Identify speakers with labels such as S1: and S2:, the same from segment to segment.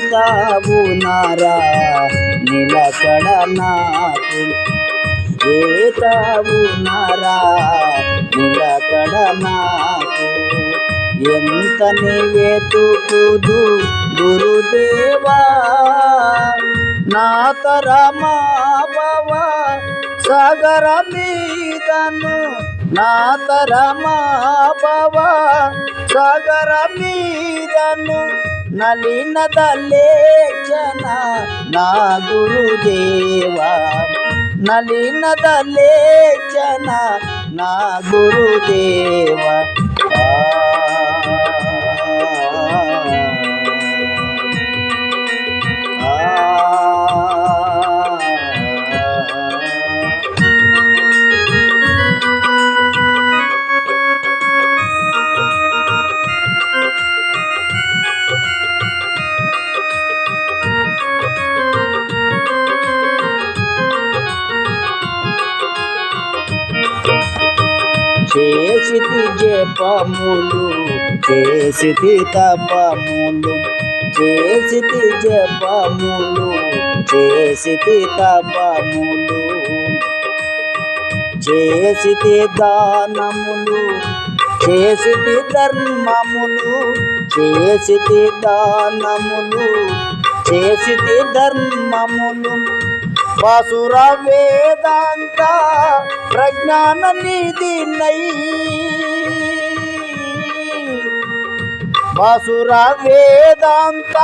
S1: ఏతావు నారా నిలకడ నాకు, ఏతావు నారా నిలకడ నాకు. ఎంత వెతుకుదు గురుదేవా నా తరమా భవ సాగర మీదను, నా తరమా భవ సాగర మీదను నలినదలేచన నా గురుదేవా, నలినదలేచన నా గురుదేవా. చేసితి జపములు చేసితి తపములు, చేసితి జపములు చేసితి తపములు, చేసితి దానములు చేసితి ధర్మములు, చేసితి దానములు చేసితి ధర్మములు. బసుర వేదాంత ప్రజ్ఞాన నిధినై, బసుర వేదాంత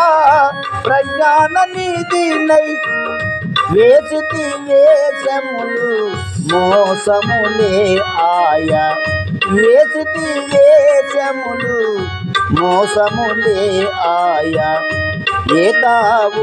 S1: ప్రజ్ఞాన నిధినై వేసితి వేషములు మోసములే ఆయా, వేసితి వేషములు మోసములే ఆయా. ఏతావు